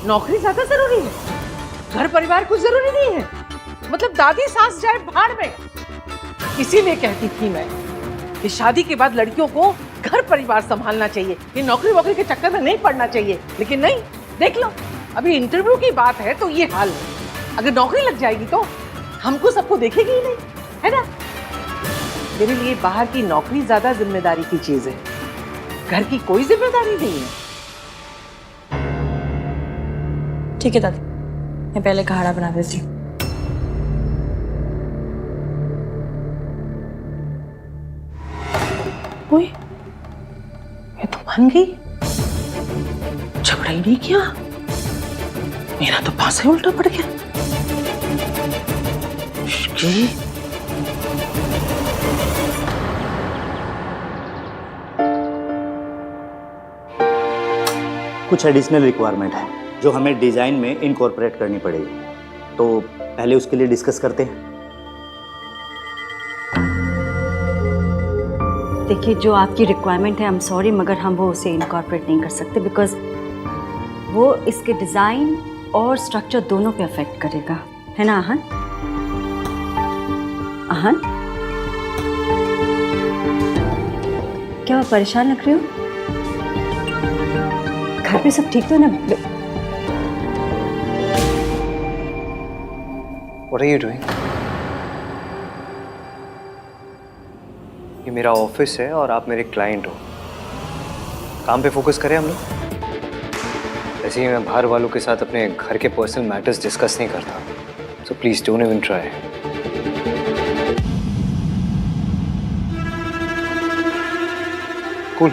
नौकरी ज्यादा जरूरी है, घर परिवार कुछ जरूरी नहीं है। मतलब दादी सास जाए भाड़ में। इसीलिए कहती थी मैं कि शादी के बाद लड़कियों को घर परिवार संभालना चाहिए, ये नौकरी वोकरी के चक्कर में नहीं पड़ना चाहिए। लेकिन नहीं, देख लो अभी इंटरव्यू की बात है तो ये हाल है। अगर नौकरी लग जाएगी तो हमको सबको देखेगी ही नहीं, है ना। मेरे लिए बाहर की नौकरी ज्यादा जिम्मेदारी की चीज है, घर की कोई जिम्मेदारी नहीं है। ठीक है दादी, मैं पहले खाना बना देती हूँ। ओए, ये तो मान गई, झगड़ा ही नहीं किया। मेरा तो पासा ही उल्टा पड़ गया। कुछ एडिशनल रिक्वायरमेंट है जो हमें डिजाइन में इनकॉर्पोरेट करनी पड़ेगी, तो पहले उसके लिए डिस्कस करते हैं। देखिए, जो आपकी रिक्वायरमेंट है, आई एम सॉरी मगर हम वो उसे इनकॉर्पोरेट नहीं कर सकते, बिकॉज वो इसके डिज़ाइन और स्ट्रक्चर दोनों पे अफेक्ट करेगा, है ना आहन? आहन, क्या आप परेशान लग रही हो? घर पे सब ठीक तो है ना? What are you doing? ये मेरा ऑफिस है और आप मेरे क्लाइंट हो। काम पे फोकस करें हम लोग। ऐसे ही मैं बाहर वालों के साथ अपने घर के पर्सनल मैटर्स डिस्कस नहीं करता, so please don't even try. Cool,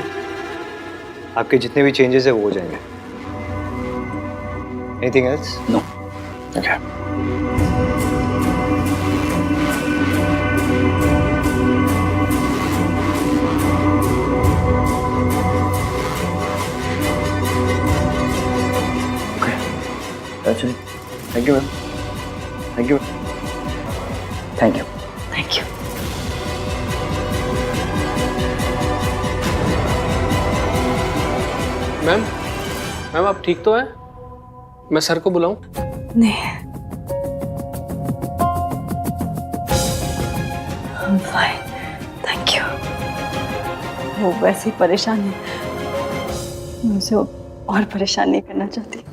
आपके जितने भी चेंजेस है वो हो जाएंगे। Anything else? No. Okay. Thank you, ma'am. Thank you. Thank you. Thank you. Ma'am आप ठीक तो हैं? मैं सर को बुलाऊं? नहीं, I'm fine, thank you। वो वैसे ही परेशान है, मैं उसे और परेशान नहीं करना चाहती।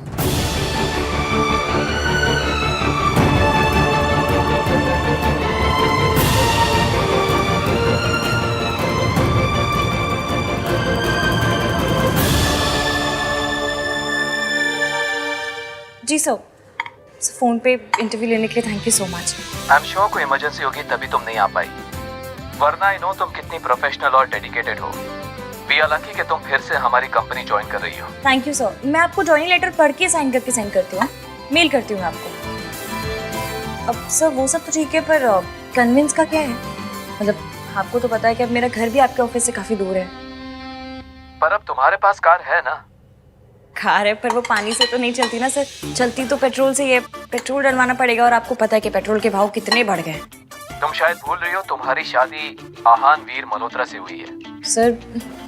जी सर, फ़ोन पे इंटरव्यू लेने के लिए thank you so much. I am sure कोई इमरजेंसी होगी तभी तुम नहीं आ पाई, वरना आई नो तुम कितनी प्रोफेशनल और डेडिकेटेड हो। वी आर लकी कि तुम फिर से हमारी कंपनी ज्वाइन कर रही हो। थैंक यू सर, मैं आपको जॉइनिंग लेटर पढ़ के साइन करके सेंड करती हूँ, मेल करती हूँ आपको। अब सर वो सब तो ठीक है, पर कन्विंस का क्या है? मतलब आपको तो पता है कि अब मेरा घर भी आपके ऑफिस से काफ़ी दूर है। पर अब तुम्हारे पास कार है ना? कार है, पर वो पानी से तो नहीं चलती ना सर, चलती तो पेट्रोल से। ये पेट्रोल डलवाना पड़ेगा और आपको पता है कि पेट्रोल के भाव कितने बढ़ गए। तुम शायद भूल रही हो तुम्हारी शादी आहान वीर मल्होत्रा से हुई है। सर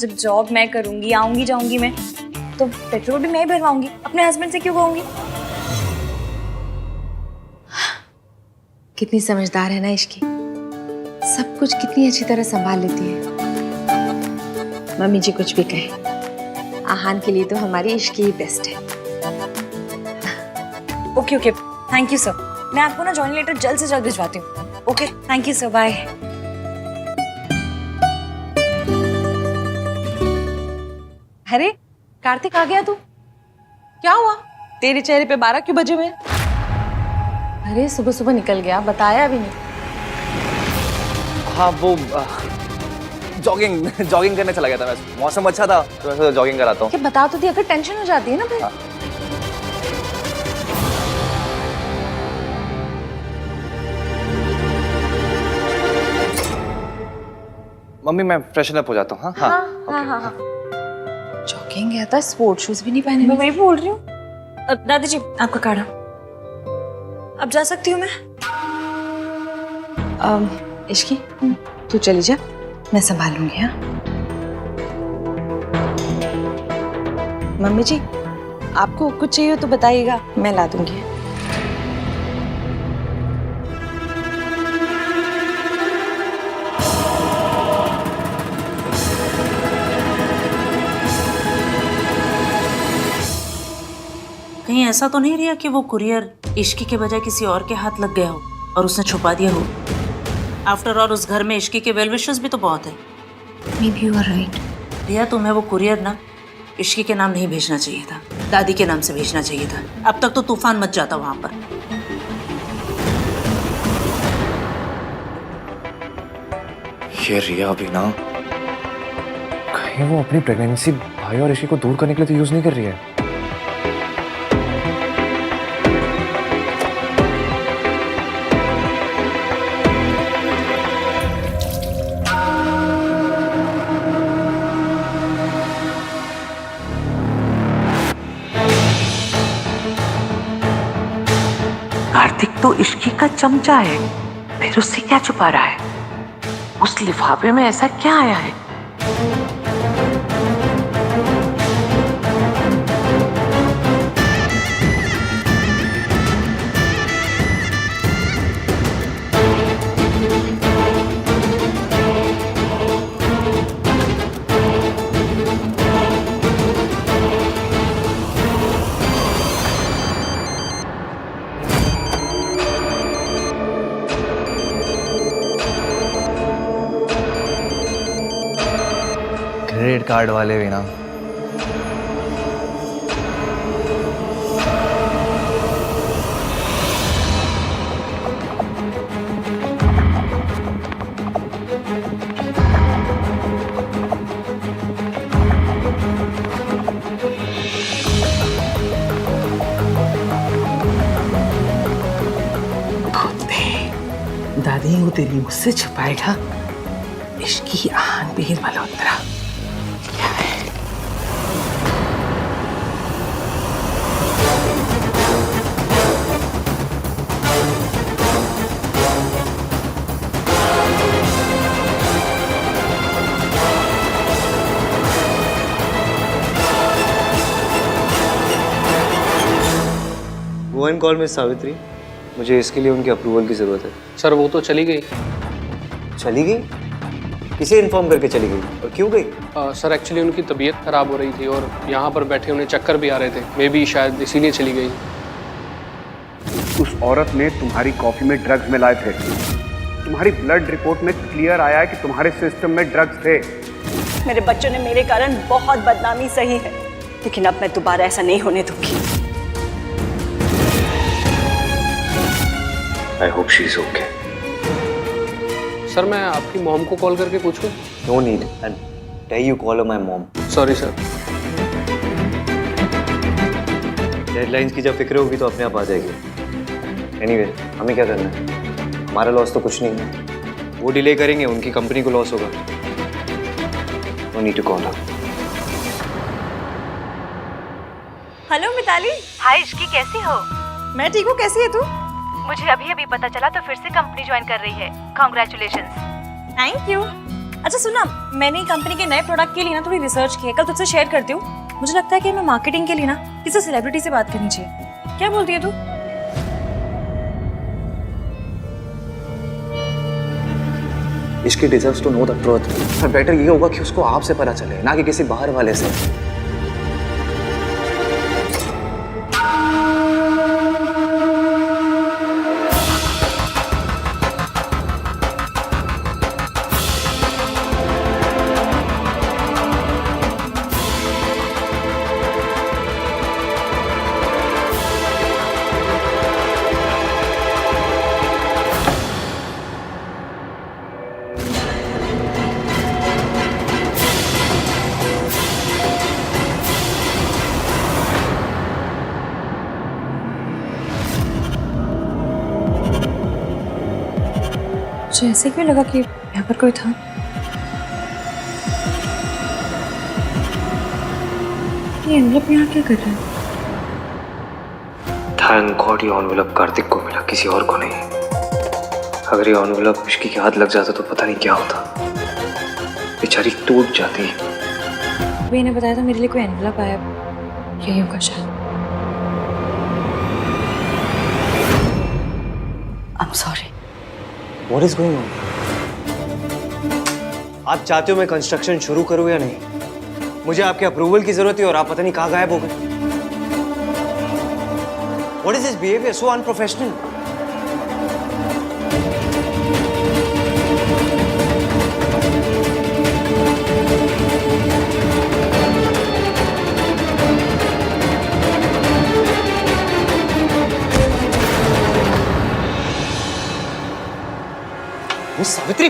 जब जॉब मैं करूंगी, आऊंगी जाऊंगी मैं, तो पेट्रोल भी मैं ही भरवाऊंगी, अपने हस्बैंड से क्यों कहूंगी? कितनी समझदार है ना इश्की, सब कुछ कितनी अच्छी तरह संभाल लेती है। मम्मी जी कुछ भी कहे, आहान के लिए तो हमारी इश्की ही बेस्ट है। Okay okay, thank you sir. मैं आपको ना जॉइनिंग लेटर जल्द से जल्द भिजवाती हूँ। Okay, thank you sir, bye. अरे कार्तिक, आ गया तू? क्या हुआ तेरे चेहरे पे 12 क्यों बजे हुए? अरे सुबह सुबह निकल गया, बताया भी नहीं। हाँ वो जॉगिंग करने चला गया था मैं। मौसम अच्छा था तो मैं जॉगिंग कराता हूँ। क्या बता तो दिया, अगर टेंशन हो जाती है ना फिर। मम्मी मैं फ्रेशन अप हो जाता हूँ। हाँ हाँ। जॉगिंग गया था, स्पोर्ट शूज भी नहीं पहने। मैं वही बोल रही हूँ। दादी जी आपका काढ़ा। अब जा सकती हूँ मैं? इश्की तू चली जा, मैं संभाल लूंगी। हाँ मम्मी जी, आपको कुछ चाहिए तो बताइएगा, मैं ला दूंगी। कहीं ऐसा तो नहीं रिया कि वो कुरियर इश्की के बजाय किसी और के हाथ लग गया हो और उसने छुपा दिया हो? आफ्टर ऑल उस घर में इश्की के वेल विशर्स भी तो बहुत है। Maybe you are right. रिया, तुम्हें वो कुरियर ना इश्की के नाम नहीं भेजना चाहिए था, दादी के नाम से भेजना चाहिए था। अब तक तो तूफान मच जाता वहां पर। ये रिया भी ना, कहीं वो अपनी प्रेगनेंसी भाई और इश्की को दूर करने के लिए तो यूज नहीं कर रही है। कार्तिक तो इश्की का चमचा है, फिर उससे क्या छुपा रहा है? उस लिफाफे में ऐसा क्या आया है? क्रेडिट कार्ड वाले भी ना। दादी वो तेरी मुझसे छुपाएगा इश्की आन बीर मल्होत्रा। क्या है? वो एंड कॉल मिस सावित्री, मुझे इसके लिए उनके अप्रूवल की जरूरत है। सर वो तो चली गई। चली गई? किसे इन्फॉर्म करके चली गई और क्यों गई? सर एक्चुअली उनकी तबीयत खराब हो रही थी और यहाँ पर बैठे उन्हें चक्कर भी आ रहे थे, मे बी शायद इसीलिए चली गई। उस औरत ने तुम्हारी कॉफी में ड्रग्स मिलाए थे। तुम्हारी ब्लड रिपोर्ट में क्लियर आया है कि तुम्हारे सिस्टम में ड्रग्स थे। मेरे बच्चों ने मेरे कारण बहुत बदनामी सही है, लेकिन अब मैं दोबारा ऐसा नहीं होने दूंगी। I hope she is okay. Sir मैं आपकी मॉम को कॉल करके पूछूं? No need, and tell you call my mom. Sorry sir. Deadlines की जब फिक्र होगी तो अपने आप आ जाएगी। एनीवे, हमें क्या करना है? हमारा लॉस तो कुछ नहीं है। वो डिले करेंगे, उनकी कंपनी को लॉस होगा। No need to call her. Hello Mitali. Hi Ishki, कैसी हो? मैं ठीक हूँ, कैसी है तू? मुझे अभी अभी पता चला तो फिर से कंपनी ज्वाइन कर रही है। कांग्रेचुलेशंस। Thank you. अच्छा सुना, मैंने कंपनी के नए प्रोडक्ट के लिए ना थोड़ी रिसर्च की है, कल तुझसे शेयर करती हूँ। मुझे लगता है कि हमें मार्केटिंग के लिए ना किसी सेलिब्रिटी से बात करनी चाहिए। क्या बोलती है तू? Ishki deserves to know the truth. पर बेटर ये होगा कि उसको आपसे पता चले, ना कि किसी बाहर वाले से। मुझे ऐसे क्यों लगा कि यहाँ पर कोई था। ये एनवलप यहाँ क्या कर रहा है? थैंक गॉड ये एनवलप कार्तिक को मिला, किसी और को नहीं। अगर ये एनवलप इश्की के हाथ लग जाता तो पता नहीं क्या होता। बेचारी टूट जाती। अभी इन्हें बताया था मेरे लिए कोई एनवलप आया, यही होगा शायद। I'm sorry. What is going on? आप चाहते हो मैं कंस्ट्रक्शन शुरू करूं या नहीं? मुझे आपके अप्रूवल की जरूरत है और आप पता नहीं कहाँ गायब हो गए। What is this behavior? So unprofessional. Miss Savitri,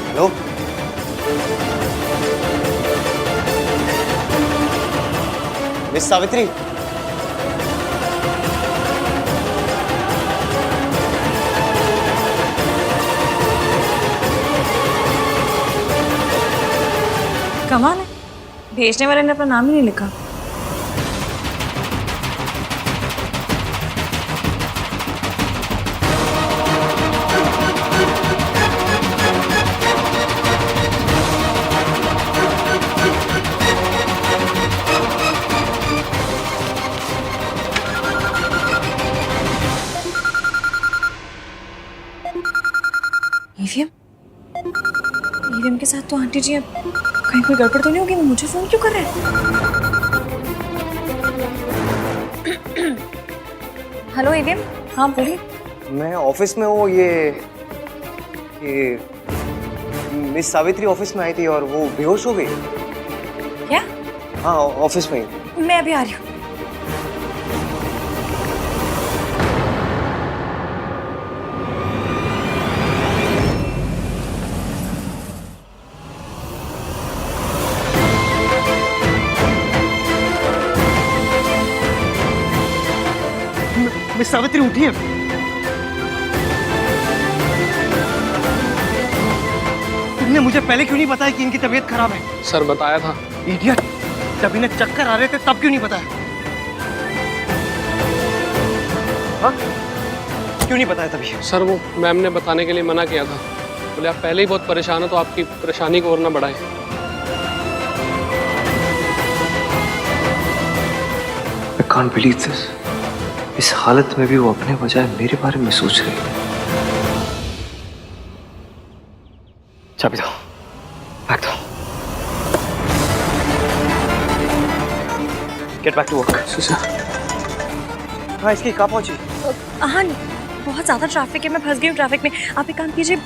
hello, miss Savitri, कमाल है, भेजने वाले ने अपना नाम ही नहीं लिखा। ईवीएम के साथ तो आंटी जी अब कहीं कोई गड़बड़ तो नहीं होगी? मुझे फोन क्यों कर रहे हैं? हेलो ईवीएम, हाँ बोलिए। मैं ऑफिस में हूँ। ये मिस सावित्री ऑफिस में आई थी और वो बेहोश हो गई। क्या? हाँ, ऑफिस में ही। मैं अभी आ रही हूँ। मिस सावित्री उठिए। तुमने मुझे पहले क्यों नहीं बताया कि इनकी तबीयत खराब है? सर बताया था। इडियट, जब इन्हें चक्कर आ रहे थे तब क्यों नहीं बताया? हाँ? क्यों नहीं बताया तभी? सर वो मैम ने बताने के लिए मना किया था। बोले आप पहले ही बहुत परेशान हो तो आपकी परेशानी को और ना बढ़ाएं। I can't believe this. इस हालत में भी वो अपने बजाय मेरे बारे में सोच रही है। चाबी दो, बैग दो। Get back to work. हाँ, इसकी कहाँ पहुंची? हाँ, बहुत ज़्यादा ट्रैफिक है, मैं फंस गई हूँ ट्रैफिक में। आप एक काम कीजिए,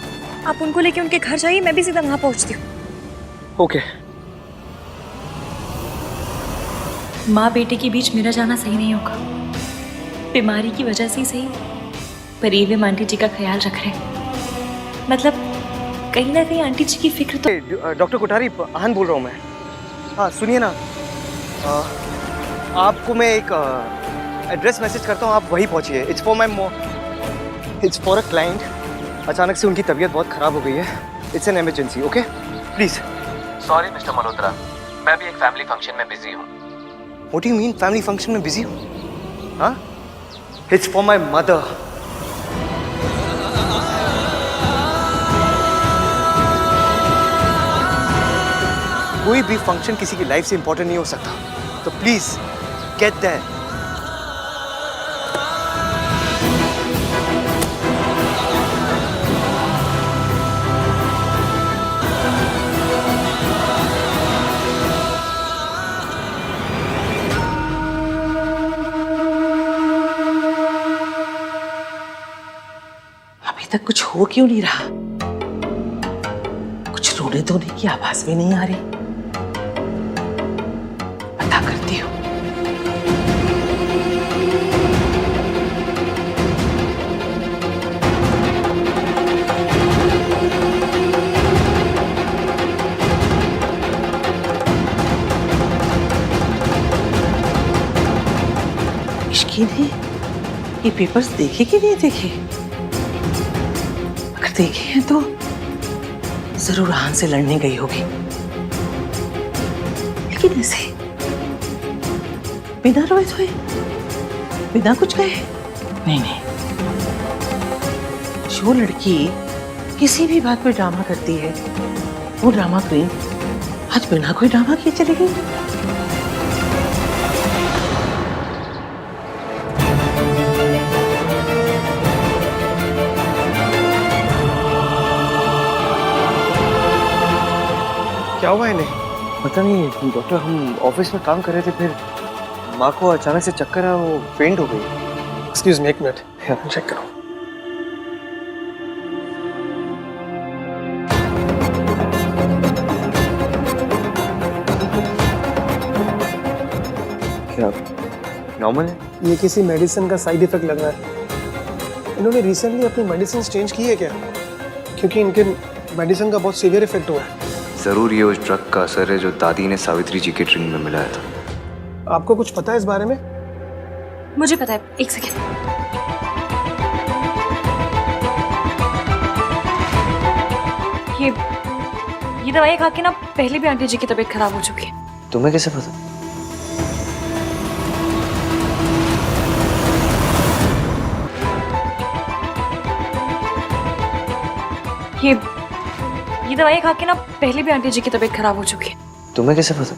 आप उनको लेके उनके घर जाइए, मैं भी सीधा वहाँ पहुँचती हूँ। ओके। माँ बेटे के बीच मेरा जाना सही नहीं होगा, बीमारी की वजह से ही सही, पर ईवीएम आंटी जी का ख्याल रख रहे हैं। मतलब कहीं ना कहीं आंटी जी की फिक्र तो। डॉक्टर कोठारी, आहन बोल रहा हूँ मैं। हाँ सुनिए ना, आपको मैं एक एड्रेस मैसेज करता हूँ, आप वहीं पहुँचिए। It's for a client. अचानक से उनकी तबीयत बहुत ख़राब हो गई है। It's an emergency, okay please. Sorry mister Malhotra, मैं भी एक फैमिली फंक्शन में बिजी हूँ। What do you mean family function में बिजी हूँ? हाँ, इट्स फॉर माई मदर। कोई भी फंक्शन किसी की लाइफ से इंपॉर्टेंट नहीं हो सकता, तो प्लीज गेट दैट। अभी तक कुछ हो क्यों नहीं रहा? कुछ रोने धोने की आवाज भी नहीं आ रही। पता करती हूँ। इश्की ने ये पेपर्स देखे कि नहीं देखे? अगर देखे हैं तो जरूर आहन से लड़ने गई होगी, लेकिन ऐसे बिना रोए धोए, बिना कुछ कहे? नहीं नहीं, जो लड़की किसी भी बात पे ड्रामा करती है। वो ड्रामा क्वीन आज बिना कोई ड्रामा किए चली गई। क्या हुआ इन्हें? पता नहीं डॉक्टर, हम ऑफिस में काम कर रहे थे, फिर माँ को अचानक से चक्कर आया, वो फेंट हो गई। एक्सक्यूज मी, एक मिनट चेक करो। क्या नॉर्मल है? ये किसी मेडिसिन का साइड इफेक्ट लग रहा है। इन्होंने रिसेंटली अपनी मेडिसिन चेंज की है क्या? क्योंकि इनके मेडिसिन का बहुत सीवियर इफेक्ट हुआ है। जरूर ये उस ड्रग का असर है जो दादी ने सावित्री जी के ड्रिंक में मिलाया था। आपको कुछ पता है इस बारे में? मुझे पता है, एक सेकेंड। ये दवाई खा के ना पहले भी आंटी जी की तबीयत खराब हो चुकी है। तुम्हें कैसे पता? ये दवाई खा के ना पहले भी आंटी जी की तबीयत खराब हो चुकी है। तुम्हें कैसे पता?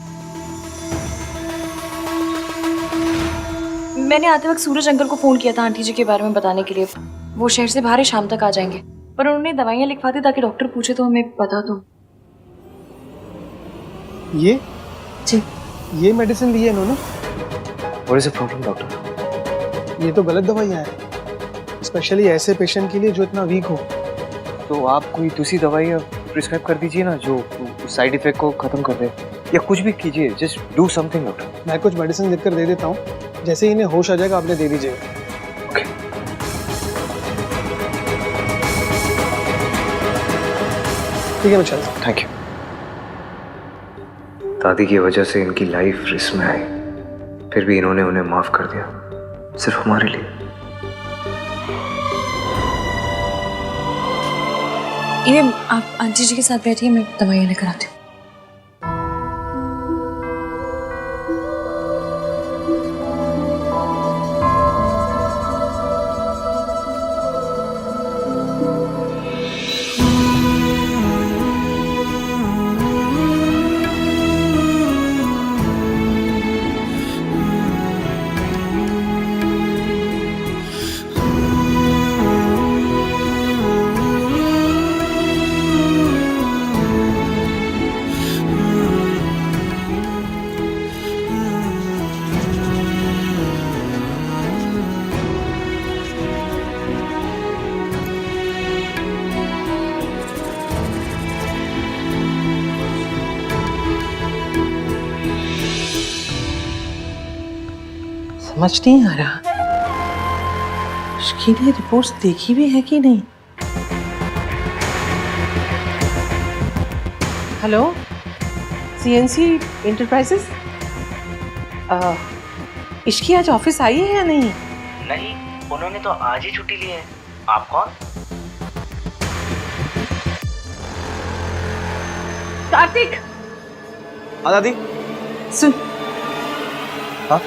मैंने आते वक्त सूरज अंकल को फोन किया था आंटी जी के बारे में बताने के लिए। वो शहर से बाहर ही शाम तक आ जाएंगे, पर उन्होंने दवाइयाँ लिखवा दी ताकि डॉक्टर पूछे तो हमें बता दो। ये जी, ये मेडिसिन ली है इन्होंने? What is the problem, doctor? ये तो गलत दवाइयाँ हैं, स्पेशली ऐसे पेशेंट के लिए जो इतना वीक हो। तो आप कोई दूसरी दवाई प्रिस्क्राइब कर दीजिए ना, जो साइड इफेक्ट को खत्म कर दे, या कुछ भी कीजिए। Just do something doctor. मैं कुछ मेडिसिन लिख कर दे देता हूँ, जैसे ही इन्हें होश आ जाएगा आपने दे दीजिएगा। ओके। ठीक है, मैं चलता हूँ। Thank you. दादी की वजह से इनकी लाइफ रिस्क में आई, फिर भी इन्होंने उन्हें माफ कर दिया, सिर्फ हमारे लिए। ये आप आंटी जी के साथ बैठिए, मैं दवाइयाँ लेकर आती हूँ। समझ नहीं आ रहा, उसकी ने रिपोर्ट्स देखी भी है कि नहीं। हेलो, सीएनसी इंटरप्राइजेस, इश्की आज ऑफिस आई है या नहीं? नहीं, उन्होंने तो आज ही छुट्टी ली है। आप कौन? कार्तिक। हाँ दादी। सुन। हाँ?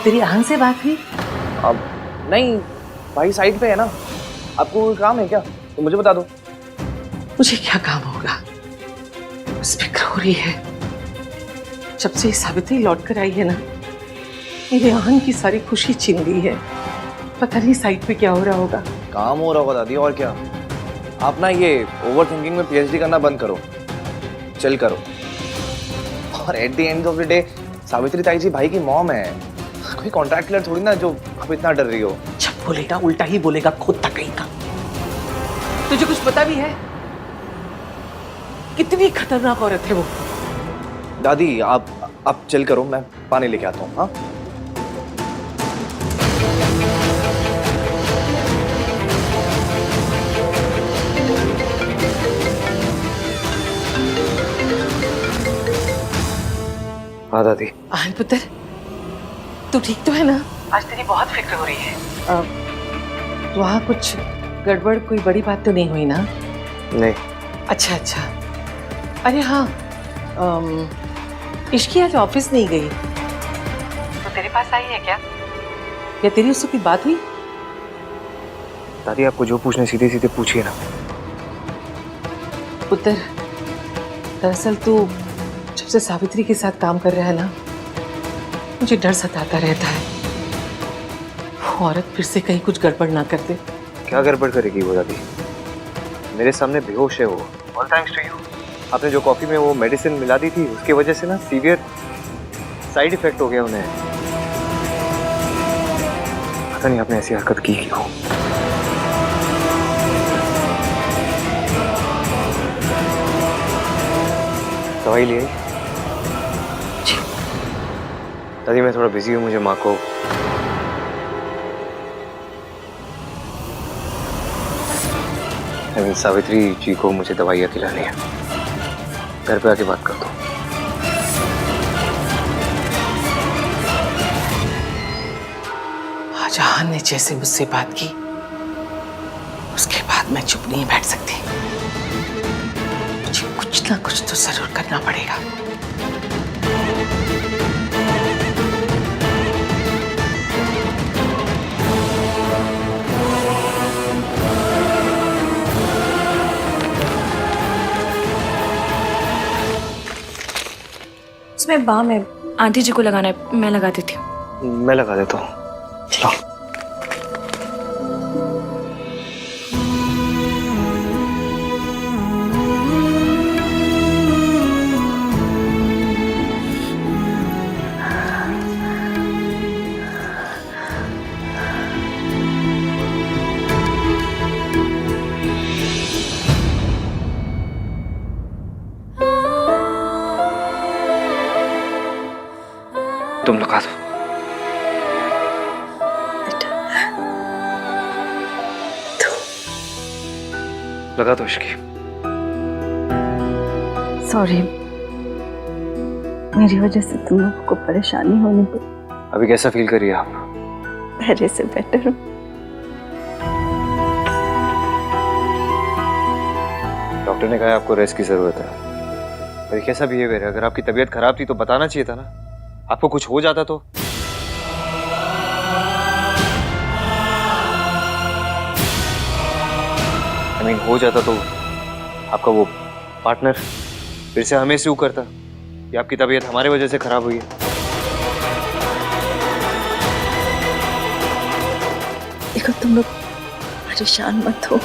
तेरी आहन से बात हुई? अब नहीं, भाई साइड पे है ना। आपको कोई काम है क्या? तो मुझे बता दो। मुझे क्या काम होगा, बस फिक्र हो रही है। जब से सावित्री लौट कर आई है ना, मेरे आहन की सारी खुशी छीन ली है। पता नहीं साइड पे क्या हो रहा होगा। काम हो रहा होगा दादी, और क्या। आप ना ये ओवर थिंकिंग में पीएचडी करना बंद करो, चिल करो। और at the end of the day Savitri ताई जी भाई की मॉम है, कोई कॉन्ट्रैक्ट क्लियर थोड़ी ना जो आप इतना डर रही हो। जब बोलेगा उल्टा ही बोलेगा, खुद तक कहीं का। तुझे कुछ पता भी है कितनी खतरनाक औरत है वो? दादी आप चिल करो, मैं पानी लेके आता हूँ। हाँ हाँ दादी। आहन पुत्र, तू ठीक तो है ना? आज तेरी बहुत फिक्र हो रही है। वहाँ कुछ गड़बड़, कोई बड़ी बात तो नहीं हुई ना? नहीं। अच्छा अच्छा। अरे हाँ, इश्की आज ऑफिस नहीं गई, तो तेरे पास आई है क्या? या तेरी उससे कोई बात हुई? दादी आपको जो पूछना सीधे सीधे पूछिए ना। पुत्र, दरअसल तू जब से सावित्री के साथ काम कर रहा है ना, मुझे डर सताता रहता है वो औरत फिर से कहीं कुछ गड़बड़ ना कर दे। क्या गड़बड़ करेगी वो दादी? मेरे सामने बेहोश है वो। All thanks to you. आपने जो कॉफी में वो मेडिसिन मिला दी थी उसकी वजह से ना सीवियर साइड इफेक्ट हो गया उन्हें। पता नहीं आपने ऐसी हरकत की क्यों। दवाई ली? दादी मैं थोड़ा बिजी हूँ, मुझे माँ को सावित्री जी को मुझे दवाइयाँ खिलानी है। घर पे आके बात कर दो। आज आहान ने जैसे मुझसे बात की उसके बाद मैं चुप नहीं बैठ सकती। मुझे कुछ ना कुछ तो जरूर करना पड़ेगा। उसमें बाम है, आंटी जी को लगाना है, मैं लगा देती हूँ। मैं लगा देता हूँ। चलो। तुम लगा दो। लगा दो इश्की। सॉरी, मेरी वजह से तुम लोगों को परेशानी होने पर। अभी कैसा फील कर रही है आप? पहले से बेटर हूँ। डॉक्टर ने कहा आपको रेस्ट की जरूरत है। पर कैसा बिहेवियर है? अगर आपकी तबीयत खराब थी तो बताना चाहिए था ना। आपको कुछ हो जाता तो? हो जाता तो आपका वो पार्टनर फिर से हमें सू करता कि आपकी तबीयत हमारे वजह से खराब हुई है। देखो तुम लोग परेशान मत हो,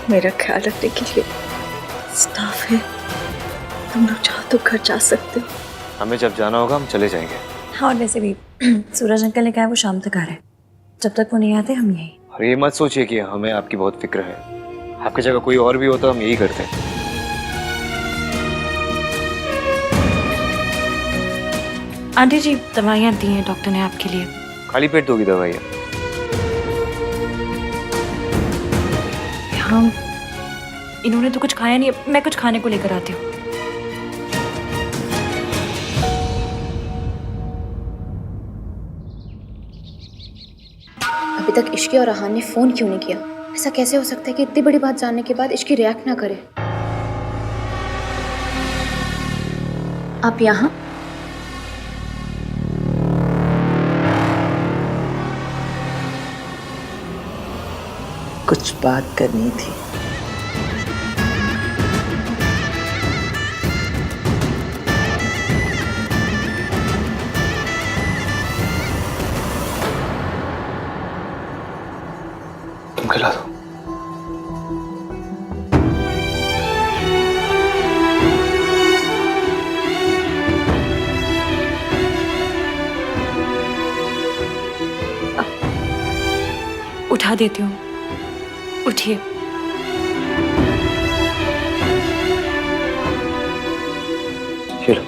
मेरा ख्याल रखने के लिए स्टाफ है। तुम लोग चाहो तो घर जा सकते हो। हमें जब जाना होगा हम चले जाएंगे। हाँ, और वैसे भी सूरज अंकल ने कहा है वो शाम तक आ रहे हैं। जब तक वो नहीं आते हम यहीं। और ये मत सोचिए कि हमें आपकी बहुत फिक्र है। आपकी जगह कोई और भी होता हम यही करते। आंटी जी दवाइयाँ दी हैं डॉक्टर ने आपके लिए। खाली पेट दोगी दवाइयाँ? हाँ, इन्होंने तो कुछ खाया नहीं, मैं कुछ खाने को लेकर आती हूँ। अभी तक इश्की और आहान ने फोन क्यों नहीं किया? ऐसा कैसे हो सकता है कि इतनी बड़ी बात जानने के बाद इश्की रिएक्ट ना करे? आप यहाँ? कुछ बात करनी थी। तुम खिला दो। उठा देती हूँ, उठिए। चलो।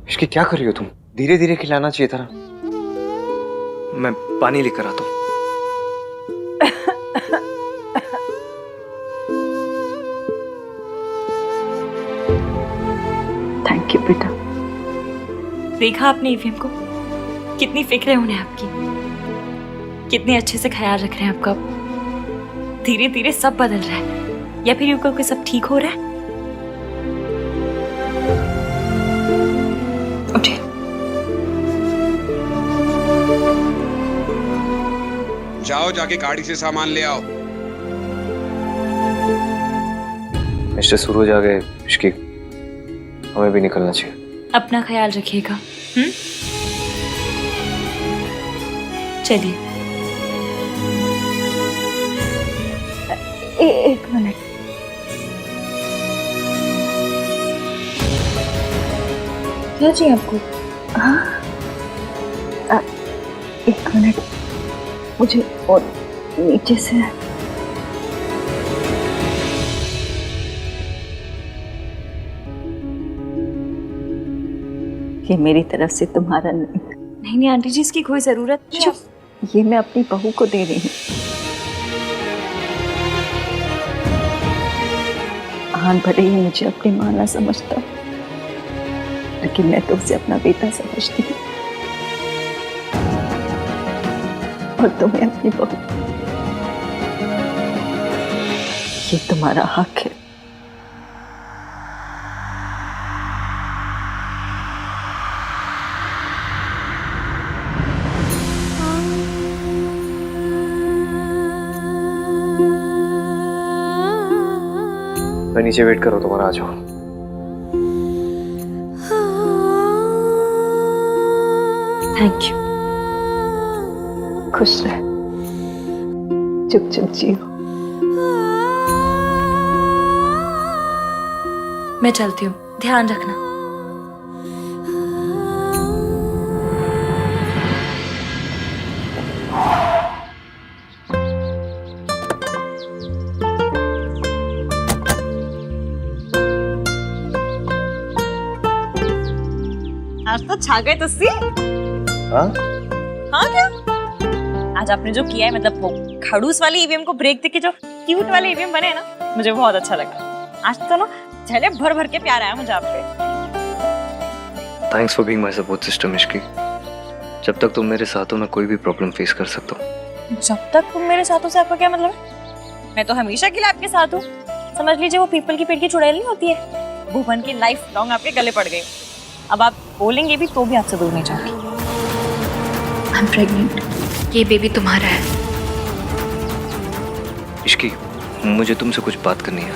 इसकी क्या कर रही हो तुम? धीरे धीरे खिलाना चाहिए था ना। मैं पानी लेकर आता हूँ। थैंक यू बेटा। देखा आपने ईवीएम को? कितनी फिक्र है उन्हें आपकी। कितने अच्छे से ख्याल रख रहे हैं आपका। धीरे धीरे सब बदल रहा है, या फिर यूं कहो कि सब ठीक हो रहा है। उठिए। जाओ, जाके गाड़ी से सामान ले आओ। मिस्टर सूरज आ गए इश्की, हमें भी निकलना चाहिए। अपना ख्याल रखिएगा। चलिए। एक मिनट। क्या चाहिए आपको? हाँ, एक मिनट, मुझे और नीचे से। ये मेरी तरफ से तुम्हारा नहीं। नहीं आंटी जी, इसकी कोई जरूरत नहीं है। ये मैं अपनी बहू को दे रही हूँ। आहान भले ही मुझे अपनी माँ ना समझता, लेकिन मैं तो उसे अपना बेटा समझती हूँ, और तुम्हें अपनी बहू। ये तुम्हारा हक है। मैं नीचे वेट करो, तुम्हारा आ जाओ। Thank you. खुश रह, चुप चुप जियो। मैं चलती हूँ, ध्यान रखना। आज तो छा गए तुस्सी। हाँ? हाँ क्या? आज आपने जो किया है, मतलब वो खड़ूस वाली ईवीएम को ब्रेक देके जो क्यूट वाले ईवीएम बने हैं ना, मुझे बहुत अच्छा लगा। आज तो ना झले भर भर के प्यार आया मुझे आप पे। Thanks for being my support system Ishki. जब तक तुम मेरे साथ हो मैं कोई भी प्रॉब्लम फेस कर सकता हूँ। जब तक तुम मेरे साथ हो से आपका क्या मतलब है? मैं तो हमेशा के लिए आपके साथ हूँ। समझ लीजिए वो पीपल की पेड़ की चुड़ैल नहीं होती है, भूपन की लाइफ लॉन्ग आपके गले पड़ गई। अब आप बोलेंगे भी तो भी आपसे दूर नहीं जाऊंगी। आई एम प्रेग्नेंट। ये बेबी तुम्हारा है। इश्की, मुझे तुमसे कुछ बात करनी है।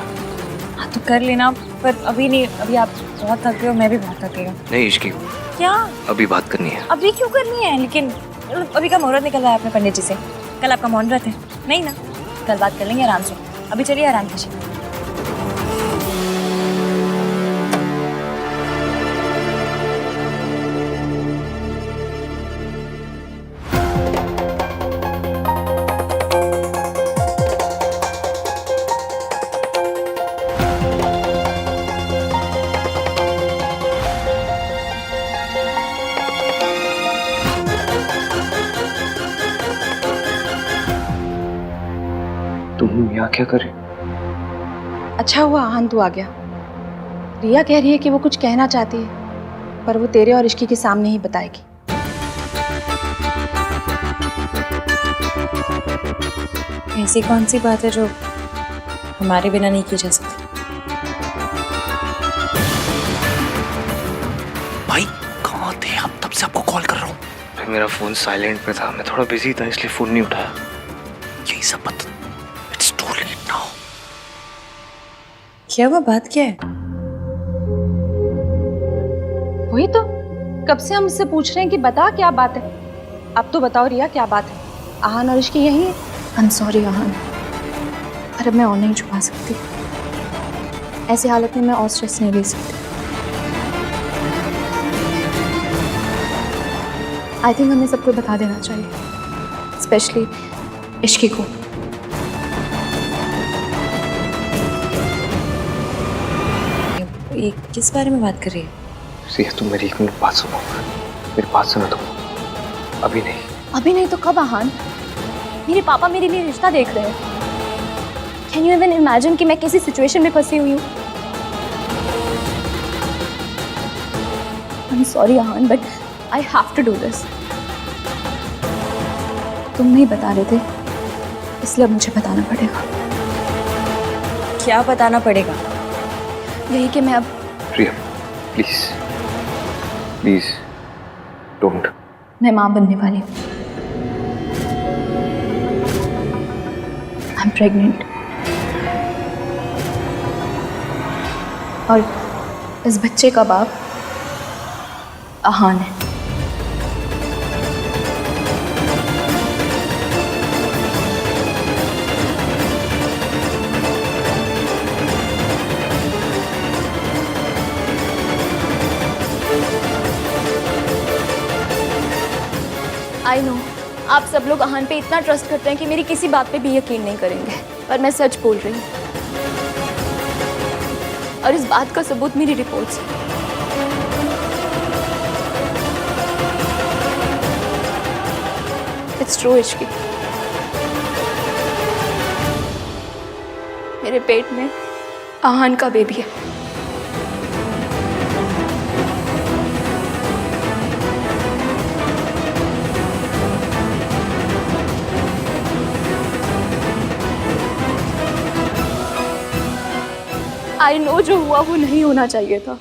हाँ तो कर लेना, पर अभी नहीं। अभी आप बहुत थक गए हो, मैं भी बहुत थक गई हूँ। नहीं इश्की, क्या? अभी बात करनी है। अभी क्यों करनी है? लेकिन अभी का मुहूर्त निकल रहा है अपने पंडित जी से। कल आपका मौन व्रत है नहीं ना? कल बात कर लेंगे आराम से। अभी चलिए आराम कीजिए। तुम यहाँ क्या कर रही? अच्छा हुआ आहान तू आ गया। रिया कह रही है कि वो कुछ कहना चाहती है, पर वो तेरे और इश्की के सामने ही बताएगी। ऐसी कौन सी बात है जो हमारे बिना नहीं की जा सकती? भाई कहाँ थे? अब तब से आपको कॉल कर रहा हूँ। मेरा फोन साइलेंट पे था, मैं थोड़ा बिजी था इसलिए फोन नहीं उठाया। यही सब बात। It's too late now. क्या हुआ? बात क्या है? वही तो कब से हम उससे पूछ रहे हैं कि बता क्या बात है। अब तो बताओ रिया क्या बात है। आहान और इश्की यही है। आई एम सॉरी आहान, पर अब मैं और नहीं छुपा सकती। ऐसी हालत में मैं और स्ट्रेस नहीं ले सकती। आई थिंक हमें सबको बता देना चाहिए, स्पेशली इश्की को। ये किस बारे में बात कर रही है? सिया तुम मेरी एक मिनट बात सुनो, मेरी बात सुनो तुम। अभी नहीं। अभी नहीं तो कब आहान? मेरे पापा मेरे लिए रिश्ता देख रहे हैं। कैन यू इवन इमेजिन कि मैं किसी सिचुएशन में फंसी हुई हूँ? I am sorry Aahan, but I have to do this. तुम नहीं बता रहे थे, इसलिए अब मुझे बताना पड़ेगा। क्या बताना पड़ेगा? यही कि मैं अब प्रिया प्लीज प्लीज डोंट। मैं माँ बनने वाली हूँ। आई एम प्रेग्नेंट और इस बच्चे का बाप आहान है। आई नो आप सब लोग आहान पे इतना ट्रस्ट करते हैं कि मेरी किसी बात पे भी यकीन नहीं करेंगे, पर मैं सच बोल रही हूँ और इस बात का सबूत मेरी रिपोर्ट्स है। इट्स ट्रू इश्की, मेरे पेट में आहान का बेबी है। आई नो जो हुआ वो नहीं होना चाहिए था,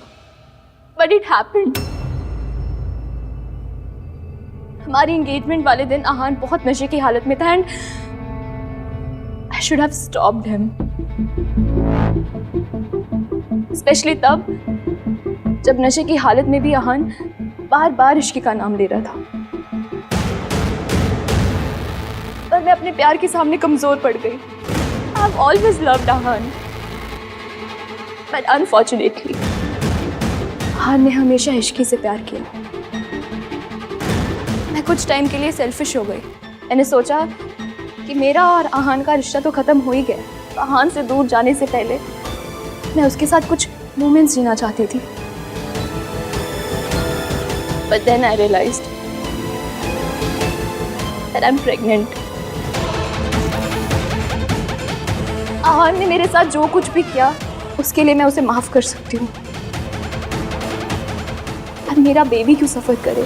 बट इट हैपेंड। हमारी एंगेजमेंट वाले दिन आहान बहुत नशे की हालत में था and I should have stopped him, specially तब जब नशे की हालत में भी आहान बार बार इश्की का नाम ले रहा था। पर मैं अपने प्यार के सामने कमजोर पड़ गई। I have always loved Aahan, but unfortunately Aahan ने हमेशा इश्की से प्यार किया। मैं कुछ टाइम के लिए सेल्फिश हो गई। मैंने सोचा कि मेरा और आहान का रिश्ता तो ख़त्म हो ही गया, तो आहान से दूर जाने से पहले मैं उसके साथ कुछ मोमेंट्स जीना चाहती थी। But then I realised that I am pregnant. Aahan ने मेरे साथ जो कुछ भी किया उसके लिए मैं उसे माफ कर सकती हूँ, अब मेरा बेबी क्यों सफर करे?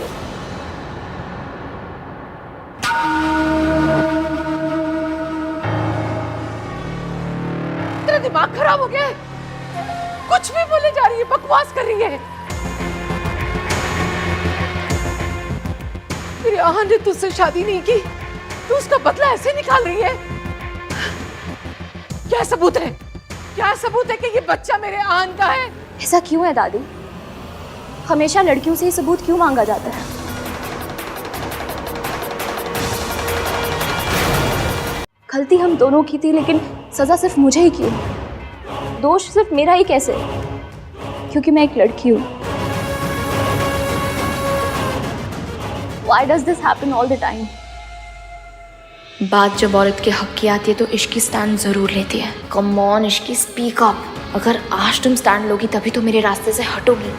तेरा दिमाग खराब हो गया है? कुछ भी बोले जा रही है, बकवास कर रही है। तेरे आहान ने तुझसे शादी नहीं की, तू उसका बदला ऐसे निकाल रही है? क्या सबूत है? क्या सबूत है कि ये बच्चा मेरे आहान का है? ऐसा क्यों है दादी? हमेशा लड़कियों से ये सबूत क्यों मांगा जाता है? गलती हम दोनों की थी, लेकिन सजा सिर्फ मुझे ही क्यों? दोष सिर्फ मेरा ही कैसे? क्योंकि मैं एक लड़की हूँ। Why does this happen all the time? बात जब औरत के हक की आती है तो इश्की स्टैंड जरूर लेती है। Come on Ishki, speak up. अगर आज तुम स्टैंड लोगी तभी तो मेरे रास्ते से हटोगी।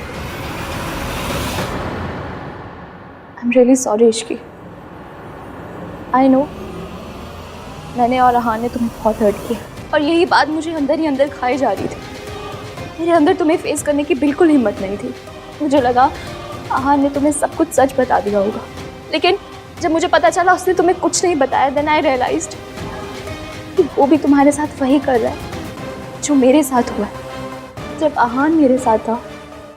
I'm really sorry Ishki. I know मैंने और आहान ने तुम्हें बहुत हर्ट किया और यही बात मुझे अंदर ही अंदर खाई जा रही थी। मेरे अंदर तुम्हें फेस करने की बिल्कुल हिम्मत नहीं थी। मुझे लगा आहान ने तुम्हें सब कुछ सच बता दिया होगा, लेकिन जब मुझे पता चला उसने तुम्हें कुछ नहीं बताया, देन आई रियलाइज्ड कि वो भी तुम्हारे साथ वही कर रहा है जो मेरे साथ हुआ है। जब आहान मेरे साथ था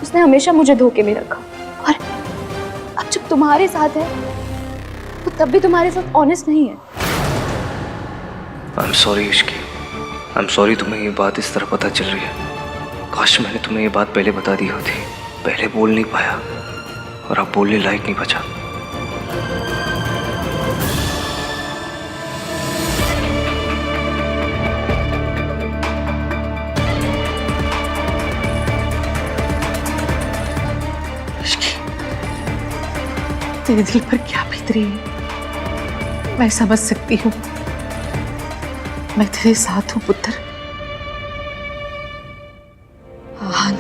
उसने हमेशा मुझे धोखे में रखा, और अब जब तुम्हारे साथ है तो तब भी तुम्हारे साथ ऑनेस्ट नहीं है। आई am sorry Ishki, I am sorry तुम्हें ये बात इस तरह पता चल रही है। काश मैंने तुम्हें ये बात पहले बता दी होती। पहले बोल नहीं पाया और अब बोलने लायक नहीं बचा। तेरे दिल पर क्या बीत रही है मैं समझ सकती हूँ। मैं तेरे साथ हूँ पुत्र। आहान,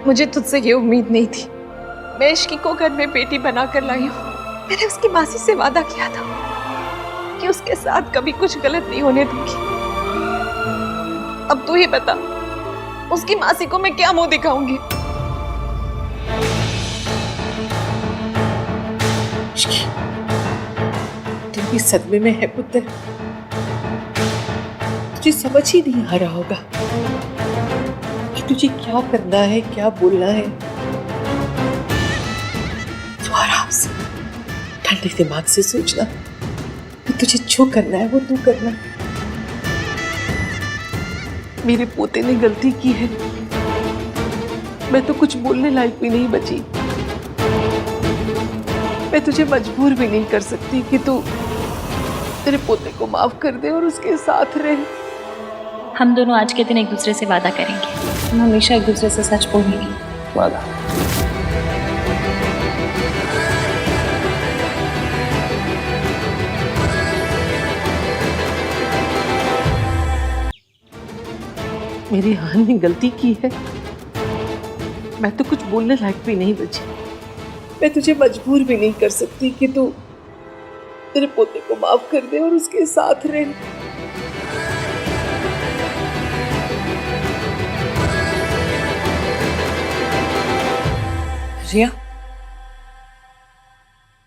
मुझे तुझसे ये उम्मीद नहीं थी। मैं इश्की को घर में बेटी बनाकर लाई हूँ। मैंने उसकी मासी से वादा किया था कि उसके साथ कभी कुछ गलत नहीं होने दूंगी। अब तू ही बता, उसकी मासी को मैं क्या मुंह दिखाऊंगी? फिर भी सदमे में है पुत्र। तुझे समझ ही नहीं आ रहा होगा कि तुझे क्या करना है, क्या बोलना है। तू आराम से ठंडे दिमाग से सोचना कि तुझे जो करना है वो तू करना। मेरे पोते ने गलती की है, मैं तो कुछ बोलने लायक भी नहीं बची। मैं तुझे मजबूर भी नहीं कर सकती कि तू तेरे पोते को माफ कर दे और उसके साथ रहे। हम दोनों आज के दिन एक दूसरे से वादा करेंगे, हम हमेशा एक दूसरे से सच बोलेंगे। वादा। मेरी आहान ने गलती की है, मैं तो कुछ बोलने लायक भी नहीं बची। मैं तुझे मजबूर भी नहीं कर सकती कि तू तेरे पोते को माफ कर दे और उसके साथ रहे। रिया,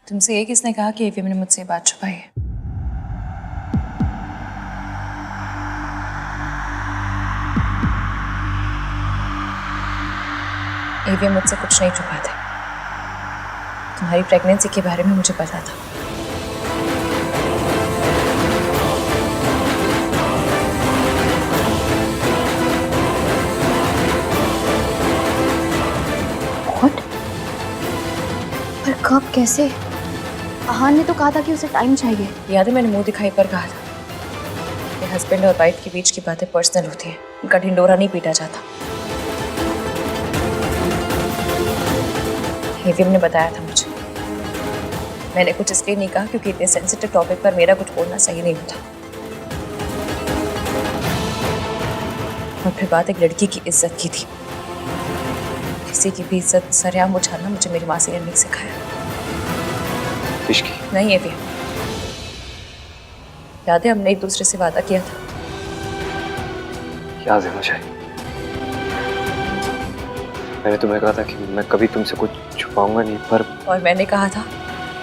तुमसे ये किसने कहा कि एवीएम ने मुझसे ये बात छुपाई है? एवीएम मुझसे कुछ नहीं छुपाते। तुम्हारी प्रेगनेंसी के बारे में मुझे पता था। What? पर कब, कैसे? आहान ने तो कहा था कि उसे टाइम चाहिए। याद है मैंने मुंह दिखाई पर कहा था कि हस्बैंड और वाइफ के बीच की बातें पर्सनल होती हैं, उनका ढिंडोरा नहीं पीटा जाता। एवीएम ने बताया था मुझे। मैंने कुछ इसलिए नहीं कहा क्योंकि इतने सेंसिटिव टॉपिक पर मेरा कुछ बोलना सही नहीं होता। और फिर बात एक लड़की की इज्जत की थी। किसी की भी इज्जत सरेआम उछालना मुझे मेरी मासी ने नहीं सिखाया। इश्की नहीं एवीएम, याद है हमने एक दूसरे से वादा किया था। याद है मुझे। मैंने तुम्हें कहा था कि मैं कभी तुमसे कुछ छुपाऊंगा नहीं, पर और मैंने कहा था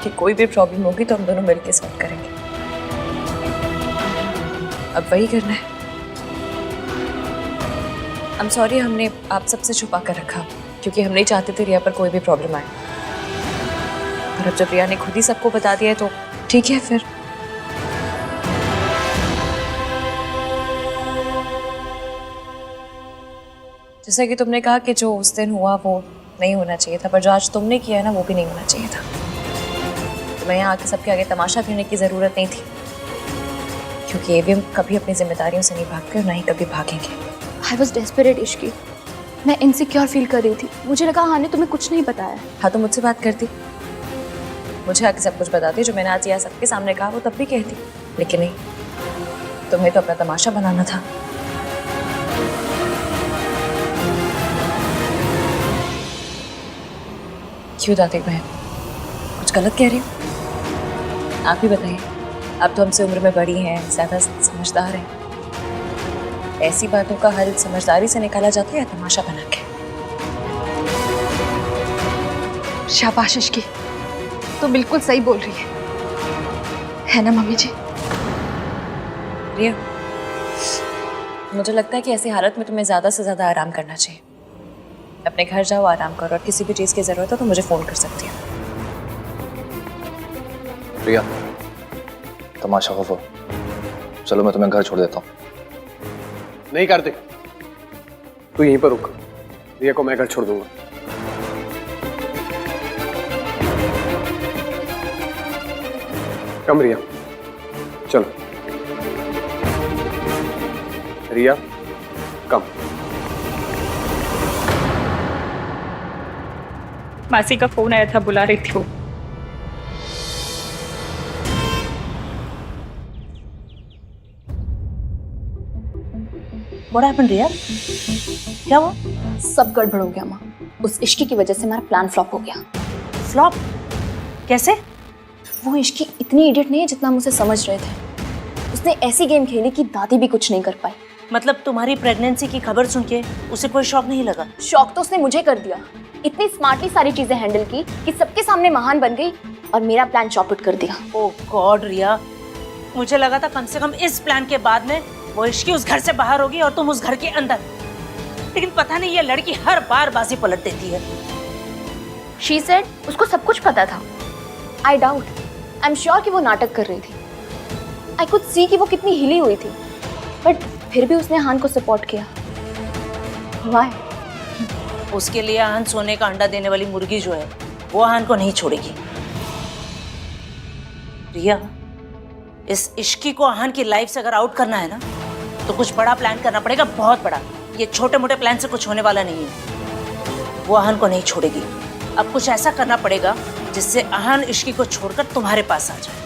कि कोई भी प्रॉब्लम होगी तो हम दोनों मिलकर सॉल्व करेंगे। अब वही करना है। I'm sorry हमने आप सबसे छुपा कर रखा क्योंकि हम नहीं चाहते थे रिया पर कोई भी प्रॉब्लम आए। और अब जब रिया ने खुद ही सबको बता दिया है तो ठीक है फिर। जैसा कि तुमने कहा कि जो उस दिन हुआ वो नहीं होना चाहिए था, पर जो आज तुमने किया है ना वो भी नहीं होना चाहिए था। तुम्हें यहाँ आके सबके आगे तमाशा करने की ज़रूरत नहीं थी क्योंकि एवीएम कभी अपनी जिम्मेदारियों से नहीं भागते और ना ही कभी भागेंगे। I was desperate इश्की, मैं इनसिक्योर फील कर रही थी। मुझे लगा आहान ने तुम्हें कुछ नहीं बताया। हाँ तो मुझसे बात करती, मुझे आके सब कुछ बताती। जो मैंने आज यहाँ सबके सामने कहा वो तब भी कहती, लेकिन नहीं, तुम्हें तो अपना तमाशा बनाना था। क्यों दादी बहन, कुछ गलत कह रही हूँ? आप ही बताइए। आप तो हमसे उम्र में बड़ी हैं, ज़्यादा समझदार हैं। ऐसी बातों का हल समझदारी से निकाला जाता है या तमाशा बना के? शाबाश इश्की, तो बिल्कुल सही बोल रही है ना मम्मी जी? रिया, मुझे लगता है कि ऐसी हालत में तुम्हें ज़्यादा से ज़्यादा आराम करना चाहिए। अपने घर जाओ, आराम करो, और किसी भी चीज़ की ज़रूरत हो तो मुझे फ़ोन कर सकती हो। रिया, तमाशा हो। चलो मैं तुम्हें घर छोड़ देता हूँ। नहीं कार्तिक, तू यहीं पर रुक। रिया को मैं घर छोड़ दूंगा। कम रिया, चलो। रिया कम। मासी का फोन आया था, बुला रही थी वो। What happened, रिया? क्या हुआ? सब गड़बड़ हो गया माँ। उस इश्की की वजह से हमारा प्लान फ्लॉप हो गया। फ्लॉप? कैसे? वो इश्की इतनी इडियट नहीं है जितना हम उसे समझ रहे थे। उसने ऐसी गेम खेली कि दादी भी कुछ नहीं कर पाई। मतलब तुम्हारी प्रेगनेंसी की खबर सुन के उसे कोई शौक नहीं लगा? शौक तो उसने मुझे कर दिया। इतनी स्मार्टली सारी चीजें हैंडल की कि सबके सामने महान बन गई और मेरा प्लान चौपट कर दिया। ओह गॉड रिया, मुझे लगा था कम से कम इस प्लान के बाद में वो इश्की उस घर से बाहर होगी और तुम उस घर के अंदर, लेकिन पता नहीं ये लड़की हर बार बाजी पलट देती है। शी सेड उसको सब कुछ पता था। I doubt, I am sure कि वो नाटक कर रही थी। आई कुड सी कि वो कितनी हिली हुई थी, बट फिर भी उसने आहान को सपोर्ट किया। Why? उसके लिए आहान सोने का अंडा देने वाली मुर्गी जो है वो आहान को नहीं छोड़ेगी। रिया, इस इश्की को आहान की लाइफ से अगर आउट करना है ना तो कुछ बड़ा प्लान करना पड़ेगा, बहुत बड़ा। ये छोटे मोटे प्लान से कुछ होने वाला नहीं है। वो आहान को नहीं छोड़ेगी। अब कुछ ऐसा करना पड़ेगा जिससे आहान इश्की को छोड़कर तुम्हारे पास आ जाए।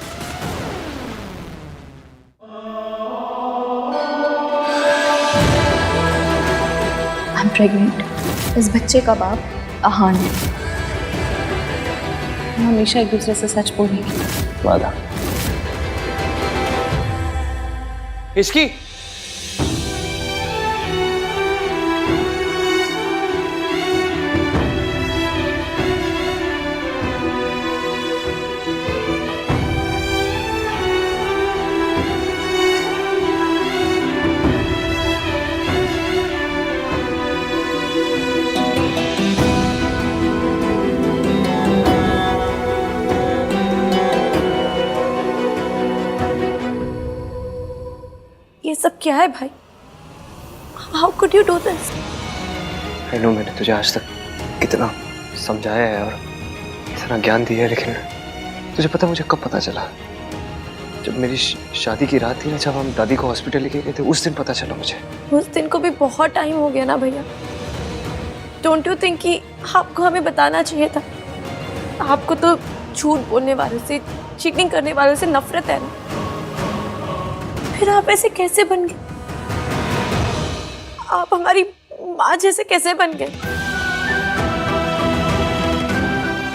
आई एम प्रेग्नेंट। इस बच्चे का बाप आहान है। हम हमेशा एक दूसरे से सच बोलेंगे। वादा। इश्की, ये सब क्या है भाई? How could you do this? I know, मैंने तुझे आज तक कितना समझाया है और इतना ज्ञान दिया है, लेकिन तुझे पता मुझे कब पता चला? जब मेरी शादी की रात थी ना, जब हम दादी को हॉस्पिटल लेके गए थे, उस दिन पता चला मुझे। उस दिन को भी बहुत टाइम हो गया ना भैया। डोंट यू थिंक कि आपको हमें बताना चाहिए था? आपको तो झूठ बोलने वालों से, चीटिंग करने वालों से नफरत है ना, फिर आप ऐसे कैसे बन गए? आप हमारी माँ जैसे कैसे बन गए?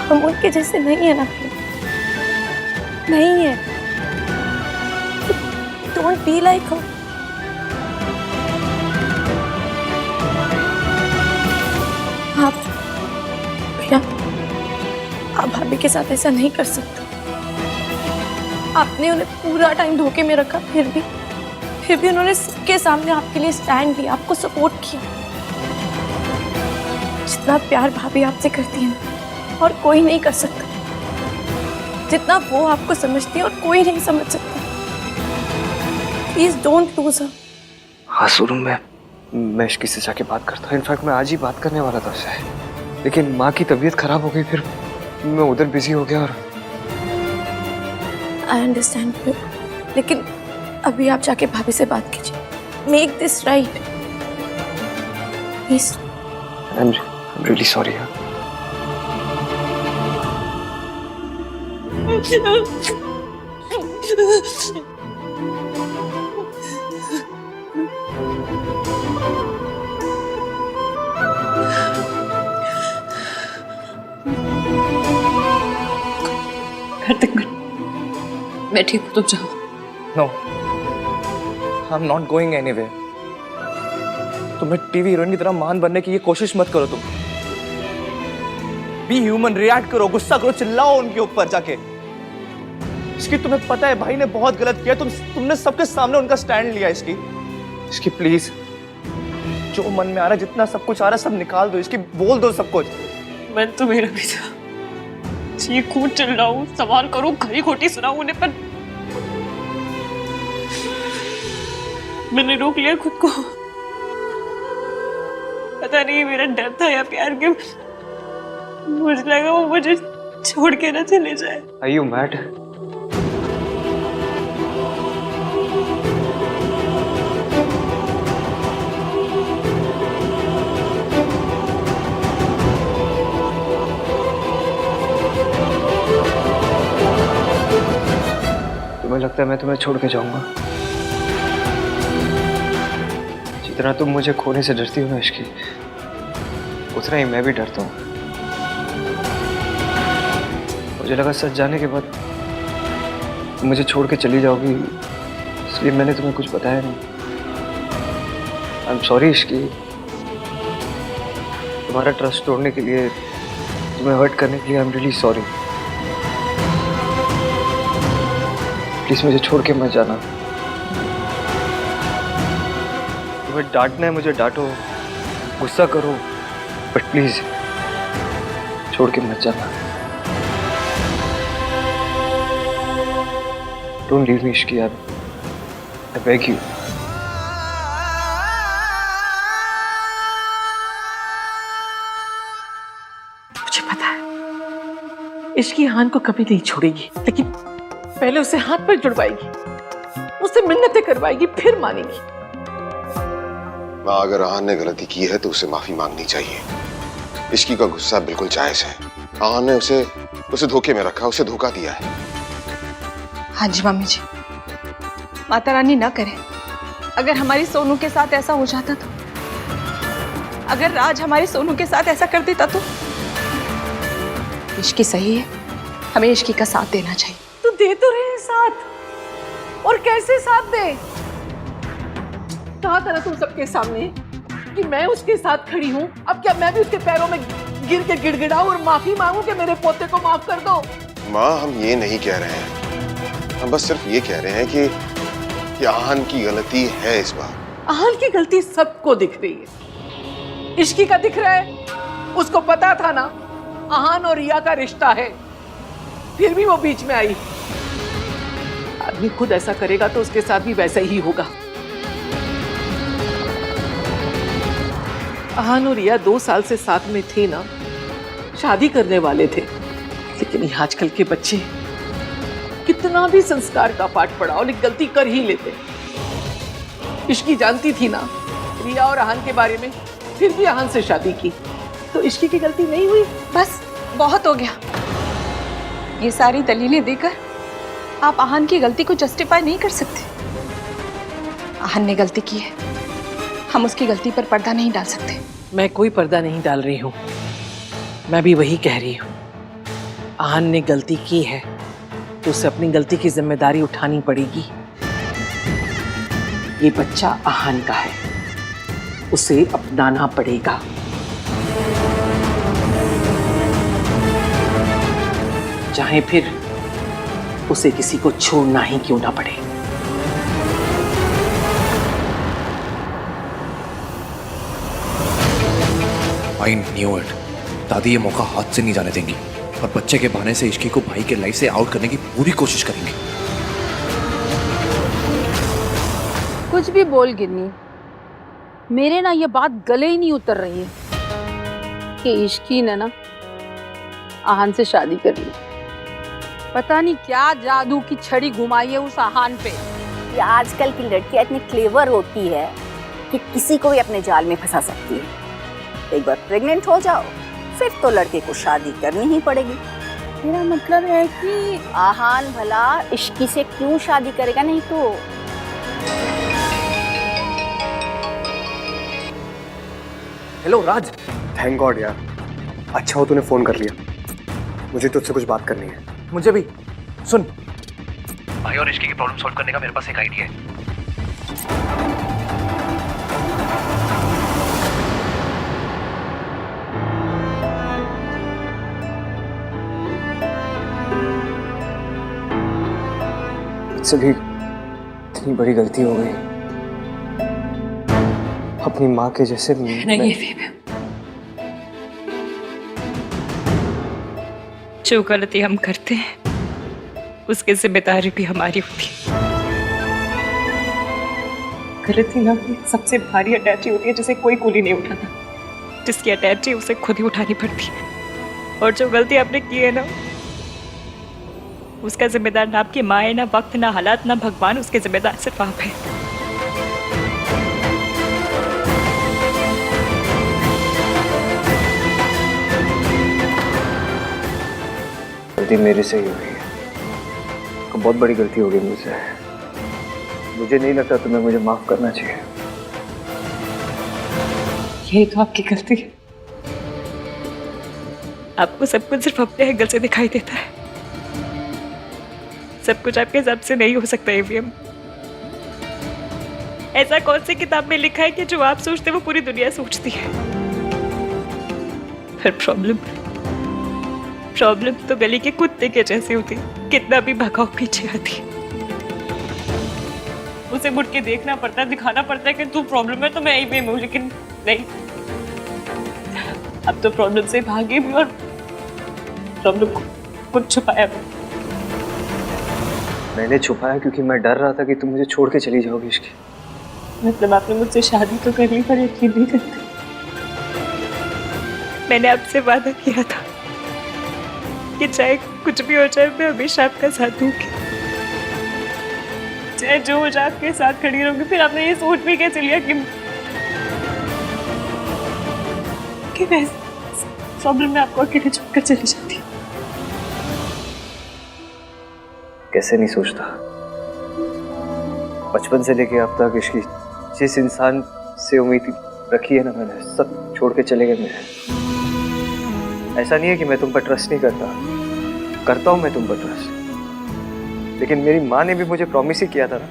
हम उनके जैसे नहीं है ना, नहीं है। डोंट बी लाइक हर। आप भैया, आप भाभी के साथ ऐसा नहीं कर सकते। आपने उन्हें पूरा टाइम धोखे में रखा, फिर भी उन्होंने सबके सामने आपके लिए स्टैंड लिया, आपको सपोर्ट किया। जितना प्यार भाभी आपसे करती है ना, और कोई नहीं कर सकता। जितना वो आपको समझती है और कोई नहीं समझ सकता। Please don't lose her. हाँ सुरू, मैं इश्की से जाके बात करता हूँ। इनफैक्ट मैं आज ही बात करने वाला था उससे, लेकिन माँ की तबीयत खराब हो गई, फिर मैं उधर बिजी हो गया। और आई अंडरस्टैंड यू, लेकिन अभी आप जाके भाभी से बात कीजिए। Make this right please. I'm really sorry. मैं ठीक हूँ, तुम जाओ। No, I'm not going anywhere. तुम्हें टीवी हीरोइन की तरह महान बनने की ये कोशिश मत करो। तुम बी ह्यूमन, रिएक्ट करो, गुस्सा करो, चिल्लाओ उनके ऊपर जाके। इसकी तुम्हें पता है भाई ने बहुत गलत किया, तुमने सबके सामने उनका स्टैंड लिया। इसकी प्लीज, जो मन में आ रहा है, जितना सब कुछ आ रहा है, सब निकाल दो। इसकी बोल दो सब कुछ। मन तो मेरा भी था, चीखूं चिल्लाऊं, सवाल करूं, खरी खोटी सुनाऊं उन्हें, पर मैंने रोक लिया खुद को। पता नहीं मेरा डर था या प्यार के, मुझे लगा वो मुझे छोड़ के ना चले जाए। Are you mad? तुम्हें लगता है मैं तुम्हें छोड़ के जाऊंगा? जितना तुम मुझे खोने से डरती हो ना इश्की, उतना ही मैं भी डरता हूँ। मुझे लगा सच जाने के बाद तुम मुझे छोड़ के चली जाओगी, इसलिए मैंने तुम्हें कुछ बताया नहीं। आई एम सॉरी इश्की, तुम्हारा ट्रस्ट तोड़ने के लिए, तुम्हें हर्ट करने के लिए I am really sorry. Please मुझे छोड़ के मत जाना। तुम्हें डांटना है मुझे डांटो, गुस्सा करो, बट प्लीज छोड़ के मत जाना। Don't leave me Ishki, I beg you. मुझे पता है इश्की आहान को कभी नहीं छोड़ेगी, लेकिन पहले उसे हाथ पर जुड़वाएगी, उससे मिन्नतें करवाएगी, फिर मानेगी। माँ, अगर आहान ने गलती की है तो उसे माफी मांगनी चाहिए। इश्की का गुस्सा बिल्कुल जायज है। आहान ने उसे धोखे में रखा, उसे धोखा दिया है। हाँ जी मम्मी जी, माता रानी ना करे। अगर हमारी सोनू के साथ ऐसा हो जाता तो, अगर राज हमारी सोनू के साथ ऐसा कर देता तो। इश्की सही है, हमें इश्की का साथ देना चाहिए। तो दे तो रहे साथ, और कैसे साथ दे? कहा था ना तुम सबके सामने कि मैं उसके साथ खड़ी हूँ। अब क्या मैं भी उसके पैरों में गिर के गिड़गिड़ाऊं और माफी मांगू कि मेरे पोते को माफ कर दो? माँ, हम ये नहीं कह रहे हैं, हम बस सिर्फ ये कह रहे हैं कि आहान की गलती है इस बार। आहान की गलती सबको दिख रही है, इश्की का दिख रहा है। उसको पता था ना आहान और रिया का रिश्ता है, फिर भी वो बीच में आई। आदमी खुद ऐसा करेगा तो उसके साथ भी वैसा ही होगा। आहान और रिया 2 साल से साथ में थे ना, शादी करने वाले थे, लेकिन ये आजकल के बच्चे कितना भी संस्कार का पाठ पढ़ाओ लेकिन गलती कर ही लेते। इश्की जानती थी ना रिया और आहान के बारे में, फिर भी आहान से शादी की, तो इश्की की गलती नहीं हुई? बस बहुत हो गया। ये सारी दलीलें देकर आप आहान की गलती को जस्टिफाई नहीं कर सकते। आहान ने गलती की है, हम उसकी गलती पर पर्दा नहीं डाल सकते। मैं कोई पर्दा नहीं डाल रही हूँ, मैं भी वही कह रही हूँ। आहान ने गलती की है तो उसे अपनी गलती की जिम्मेदारी उठानी पड़ेगी। ये बच्चा आहान का है, उसे अपनाना पड़ेगा। चाहे फिर उसे किसी को छोड़ना ही क्यों ना पड़े। I knew it. दादी ये मौका हाथ से नहीं जाने देंगी और बच्चे के बहाने से इश्की को भाई के लाइफ से आउट करने की पूरी कोशिश करेंगे। कुछ भी बोल गिन्नी, मेरे ना ये बात गले ही नहीं उतर रही है कि इश्की ने ना आहान से शादी कर ली। पता नहीं क्या जादू की छड़ी घुमाई है उस आहान पे। ये आजकल की लड़कियां इतनी क्लेवर होती है कि किसी को भी अपने जाल में फंसा सकती है। एक बार प्रेग्नेंट हो जाओ फिर तो लड़के को शादी करनी ही पड़ेगी। मेरा मतलब है कि आहान भला इश्की से क्यों शादी करेगा? नहीं तो हेलो राज, थैंक गॉड यार, अच्छा हो तूने फोन कर लिया। मुझे तुझसे कुछ बात करनी है। मुझे भी। सुन, भाई और इश्की की प्रॉब्लम सॉल्व करने का मेरे पास एक आइडिया है। मुझसे भी इतनी बड़ी गलती हो गई, अपनी माँ के जैसे। नहीं जो गलती हम करते हैं उसकी जिम्मेदारी भी हमारी होती है। गलती ना सबसे भारी अटैची होती है जिसे कोई कूली नहीं उठाता, जिसकी अटैची उसे खुद ही उठानी पड़ती है। और जो गलती आपने की है ना, उसका जिम्मेदार ना आपकी माँ है, ना वक्त, ना हालात, ना भगवान। उसके जिम्मेदार सिर्फ आप हैं। गलती मेरे से ही हो गई है, बहुत बड़ी गलती हो गई मुझसे। मुझे नहीं लगता तुम्हें मुझे माफ करना चाहिए। यही तो आपकी गलती है, आपको सब कुछ सिर्फ अपने एंगल से दिखाई देता है। सब कुछ आपके हिसाब से नहीं हो सकता एवीएम। ऐसा कौन सी किताब में लिखा है कि जो आप सोचते वो पूरी दुनिया सोचती है? फिर प्रॉब्लम तो गली के कुत्ते के जैसी होती, कितना भी भगाओ पीछे आती। उसे मुड़ के देखना पड़ता है, दिखाना पड़ता है कि तू प्रॉब्लम है तो मैं यही पे हूँ, लेकिन नहीं, अब तो प्रॉब्लम से भागी भी और प्रॉब्लम को खुद छुपाया भी। मैंने छुपाया क्योंकि मैं डर रहा था कि तुम मुझे छोड़ के चली जाओगी इश्की। मतलब आपने मुझसे शादी तो कर ली पर यकीन नहीं करते। मैंने आपसे वादा किया था कि चाहे कुछ भी हो जाए मैं हमेशा आपका साथ दूंगी, चाहे जो हो जाए आपके साथ खड़ी रहूंगी। फिर आपने ये सोच भी कैसे लिया कि मैं प्रॉब्लम में आपको अकेले छोड़कर चली जाती हूँ? कैसे नहीं सोचता, बचपन से लेके अब तक इश्की जिस इंसान से उम्मीद रखी है ना मैंने, सब छोड़ के चले गए मेरे। ऐसा नहीं है कि मैं तुम पर ट्रस्ट नहीं करता हूँ मैं तुम पर ट्रस्ट, लेकिन मेरी माँ ने भी मुझे प्रॉमिस ही किया था ना,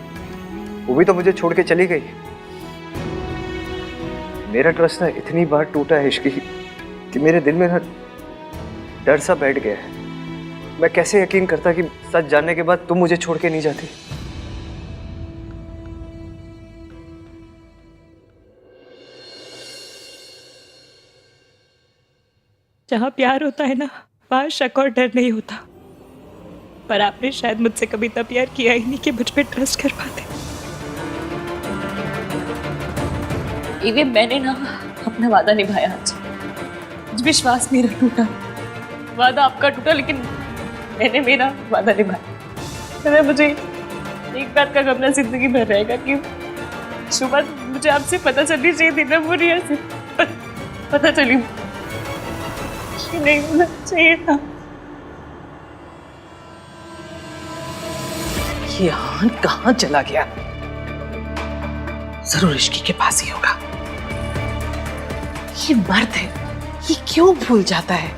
वो भी तो मुझे छोड़ के चली गई। मेरा ट्रस्ट ना इतनी बार टूटा है इश्की कि मेरे दिल में ना डर सा बैठ गया है। मैं कैसे यकीन करता कि सच जानने के बाद तुम मुझे छोड़ के नहीं जाती। जहाँ प्यार होता है ना वहाँ शक और डर नहीं होता, पर आपने शायद मुझसे कभी इतना प्यार किया ही नहीं कि मुझ पे ट्रस्ट कर पाते। इवन मैंने ना अपना वादा निभाया आज, विश्वास मेरा टूटा, वादा आपका टूटा, लेकिन मैंने मेरा वादा निभाया। तो मुझे एक बात का गम जिंदगी भर रहेगा कि सुबह मुझे आपसे पता चलनी चाहिए थी ना, वो रिया से पता चली नहीं होना चाहिए था। ये आहान कहाँ चला गया? जरूर इश्की के पास ही होगा। ये मर्द है, ये क्यों भूल जाता है?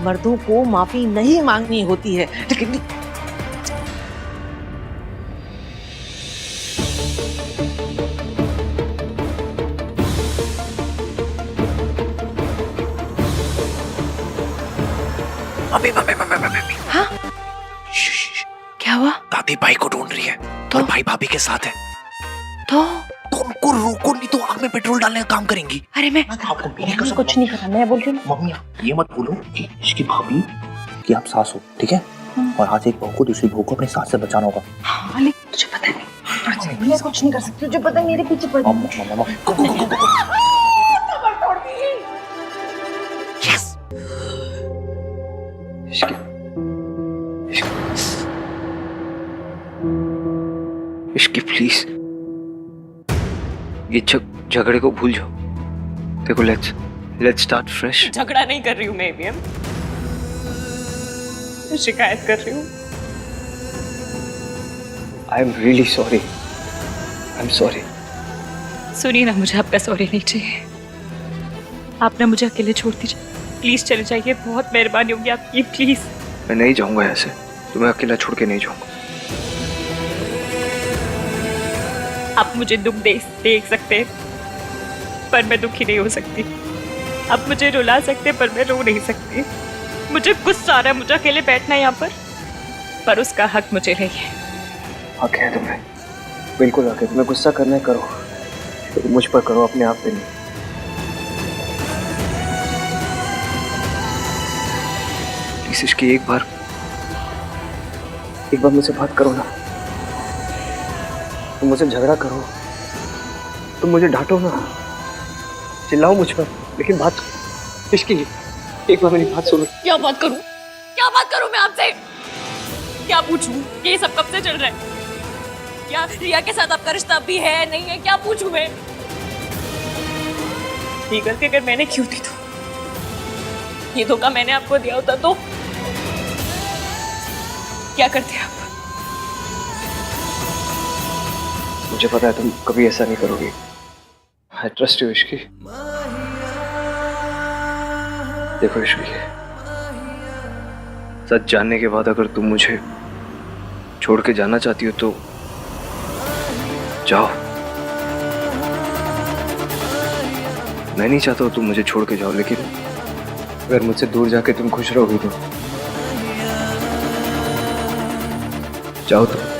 मर्दों को माफी नहीं मांगनी होती है, लेकिन हाँ? क्या हुआ? दादी भाई को ढूंढ रही है और भाई भाभी के साथ है। तो उनको रोको, नहीं तो आग में पेट्रोल डालने का काम करेंगी। अरे मैं आपको कुछ नहीं करा, मैं बोल रही हूँ। मम्मी ये मत बोलो कि इसकी भाभी कि आप सास हो, ठीक है? और आज एक बहू को दूसरी बहू को अपने सास से बचाना होगा। हाँ, लेकिन तुझे पता नहीं, मैं कुछ नहीं कर सकती, तुझे पता है मेरे पीछे पड़ इश्की प्लीज ये झगड़े को भूल जाओ। देखो लेट्स स्टार्ट फ्रेश। झगड़ा नहीं कर रही हूँ मैं एवीएम, शिकायत कर रही हूँ। I am really sorry, I am sorry. सुनिए ना, मुझे आपका सॉरी नहीं चाहिए। आप ना मुझे अकेले छोड़ दीजिए, प्लीज चले जाइए, बहुत मेहरबानी होगी आपकी, प्लीज। मैं नहीं जाऊंगा ऐसे, तुम्हें अकेला छोड़ के नहीं जाऊंगा। आप मुझे दुख देख सकते हैं पर मैं दुखी नहीं हो सकती। आप मुझे रुला सकते पर मैं रो नहीं सकती। मुझे गुस्सा आ रहा है, मुझे अकेले बैठना है यहाँ पर उसका हक मुझे नहीं है। हक है तुम्हें, बिल्कुल हक है। तुम्हें गुस्सा करना है करो, तो मुझ पर करो, अपने आप पे नहीं। प्लीज इसकी एक बार मुझसे बात करो ना। तुम मुझसे झगड़ा करो, तुम मुझे डांटो ना, चिल्लाओ मुझ पर, लेकिन बात इसकी एक बार मेरी बात सुनो। क्या बात करूं मैं आपसे? क्या पूछूं? ये सब कब से चल रहा है? क्या रिया के साथ आपका रिश्ता भी है नहीं है? क्या पूछूं मैं? ये गलती अगर मैंने क्यों दी, तो ये धोखा मैंने आपको दिया होता तो क्या करते आप? मुझे पता है तुम कभी ऐसा नहीं करोगी। I trust you Ishki. देखो इश्की, सच जानने के बाद अगर तुम मुझे छोड़ के जाना चाहती हो तो जाओ। मैं नहीं चाहता तुम मुझे छोड़ के जाओ, लेकिन अगर मुझसे दूर जाके तुम खुश रहोगी तो जाओ तुम।